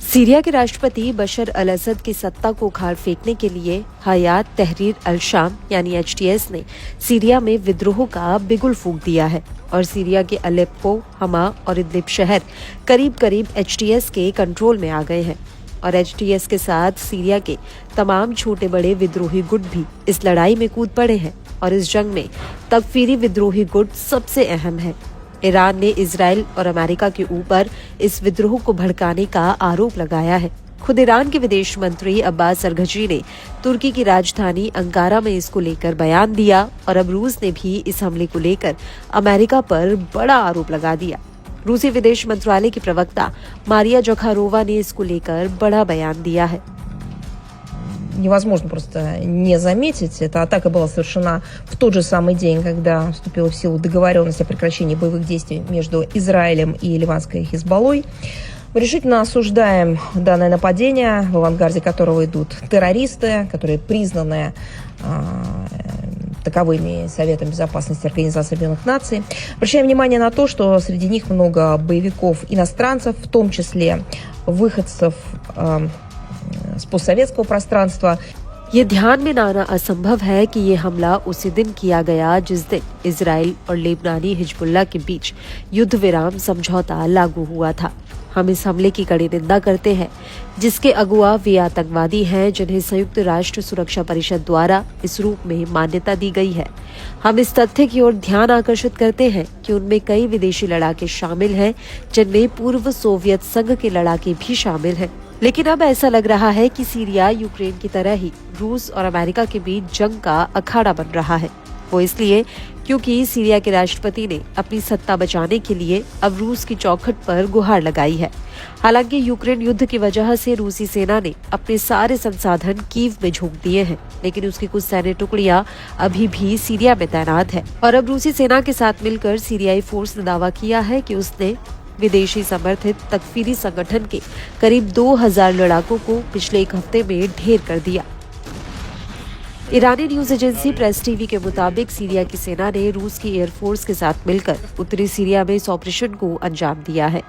Syria के राष्ट्रपति बशर अल असद की सत्ता को उखाड़ फेंकने के लिए हयात तहरीर अल शाम यानी एचटीएस ने सीरिया में विद्रोह का बिगुल फूंक दिया है और सीरिया के अलेप्पो, हमा और इदलिब शहर करीब करीब एचटीएस के कंट्रोल में आ गए हैं और एचटीएस के साथ सीरिया के तमाम छोटे बड़े विद्रोही गुट भी इस लड़ाई में कूद पड़े हैं और इस जंग में तकफीरी विद्रोही गुट सबसे अहम है। ईरान ने इजराइल और अमेरिका के ऊपर इस विद्रोह को भड़काने का आरोप लगाया है। खुद ईरान के विदेश मंत्री अब्बास अरघची ने तुर्की की राजधानी अंकारा में इसको लेकर बयान दिया और अब रूस ने भी इस हमले को लेकर अमेरिका पर बड़ा आरोप लगा दिया। रूसी विदेश मंत्रालय की प्रवक्ता मारिया जखारोवा ने इसको लेकर बड़ा बयान दिया है। Невозможно просто не заметить. Эта атака была совершена в тот же самый день, когда вступила в силу договоренность о прекращении боевых действий между Израилем и ливанской Хизбаллой. Мы решительно осуждаем данное нападение, в авангарде которого идут террористы, которые признаны таковыми Советом Безопасности Организации Объединенных Наций. Обращаем внимание на то, что среди них много боевиков иностранцев, в том числе выходцев с постсоветского пространства. ये ध्यान में लाना असंभव है कि ये हमला उसी दिन किया गया जिस दिन इजराइल और लेबनानी हिजबुल्लाह के बीच युद्ध विराम समझौता लागू हुआ था। हम इस हमले की कड़ी निंदा करते हैं जिसके अगुआ वे आतंकवादी हैं जिन्हें संयुक्त राष्ट्र सुरक्षा परिषद द्वारा इस रूप में मान्यता दी गई है। हम इस तथ्य की ओर ध्यान आकर्षित करते हैं कि उनमें कई विदेशी लड़ाके शामिल हैं जिनमें पूर्व सोवियत संघ के लड़ाके भी शामिल हैं। लेकिन अब ऐसा लग रहा है कि सीरिया यूक्रेन की तरह ही रूस और अमेरिका के बीच जंग का अखाड़ा बन रहा है। वो इसलिए क्योंकि सीरिया के राष्ट्रपति ने अपनी सत्ता बचाने के लिए अब रूस की चौखट पर गुहार लगाई है। हालांकि यूक्रेन युद्ध की वजह से रूसी सेना ने अपने सारे संसाधन कीव में झोंक दिए हैं, लेकिन उसकी कुछ सैन्य टुकड़ियां अभी भी सीरिया में तैनात है और अब रूसी सेना के साथ मिलकर सीरियाई फोर्स ने दावा किया है कि उसने विदेशी समर्थित तकफीरी संगठन के करीब 2000 लड़ाकों को पिछले एक हफ्ते में ढेर कर दिया। ईरानी न्यूज एजेंसी प्रेस टीवी के मुताबिक सीरिया की सेना ने रूस की एयरफोर्स के साथ मिलकर उत्तरी सीरिया में इस ऑपरेशन को अंजाम दिया है।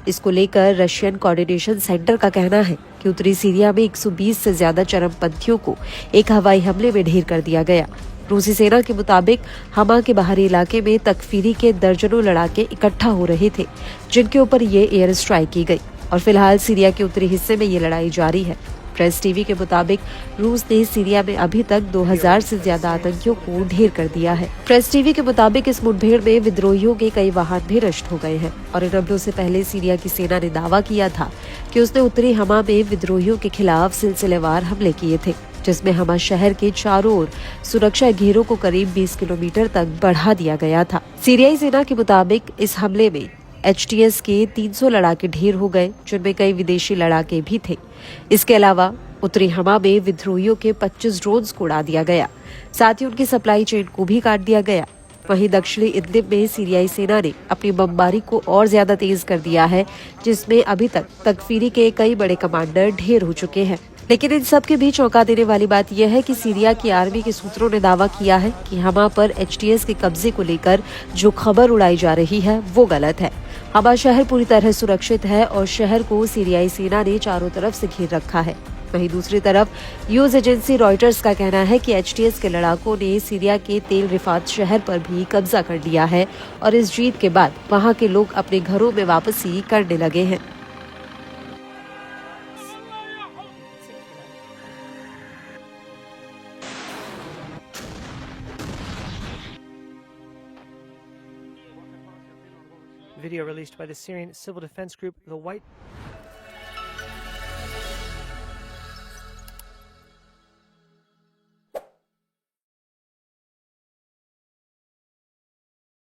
इसको लेकर रशियन कोऑर्डिनेशन सेंटर का कहना है कि उत्तरी सीरिया में 120 से ज्यादा चरमपंथियों को एक हवाई हमले में ढेर कर दिया गया। रूसी सेना के मुताबिक हमा के बाहरी इलाके में तकफीरी के दर्जनों लड़ाके इकट्ठा हो रहे थे जिनके ऊपर ये एयर स्ट्राइक की गई और फिलहाल सीरिया के उत्तरी हिस्से में ये लड़ाई जारी है। प्रेस टीवी के मुताबिक रूस ने सीरिया में अभी तक 2000 से ज्यादा आतंकियों को ढेर कर दिया है। प्रेस टीवी के मुताबिक इस मुठभेड़ में विद्रोहियों के कई वाहन भी नष्ट हो गए हैं और इन हमलों से पहले सीरिया की सेना ने दावा किया था कि उसने उत्तरी हमा में विद्रोहियों के खिलाफ सिलसिलेवार हमले किए थे, जिसमें हमा शहर के चारों ओर सुरक्षा घेरों को करीब 20 किलोमीटर तक बढ़ा दिया गया था। सीरियाई सेना के मुताबिक इस हमले में एचटीएस के 300 लड़ाके ढेर हो गए, जिनमें कई विदेशी लड़ाके भी थे। इसके अलावा उत्तरी हमा में विद्रोहियों के 25 ड्रोन्स को उड़ा दिया गया, साथ ही उनकी सप्लाई चेन को भी काट दिया गया। वहीं दक्षिणी इदलिब में सीरियाई सेना ने अपनी बमबारी को और ज्यादा तेज कर दिया है, जिसमें अभी तक तकफीरी के कई बड़े कमांडर ढेर हो चुके हैं। लेकिन इन सब के बीच चौंका देने वाली बात यह है कि सीरिया की आर्मी के सूत्रों ने दावा किया है कि हमा पर एचटीएस के कब्जे को लेकर जो खबर उड़ाई जा रही है वो गलत है। हमा शहर पूरी तरह सुरक्षित है और शहर को सीरियाई सेना ने चारों तरफ से घेर रखा है। वहीं दूसरी तरफ न्यूज एजेंसी रॉयटर्स का कहना है कि एचटीएस के लड़ाकों ने सीरिया के तेल रिफात शहर पर भी कब्जा कर लिया है और इस जीत के बाद वहां के लोग अपने घरों में वापसी करने लगे हैं। Video released by the Syrian civil defense group The White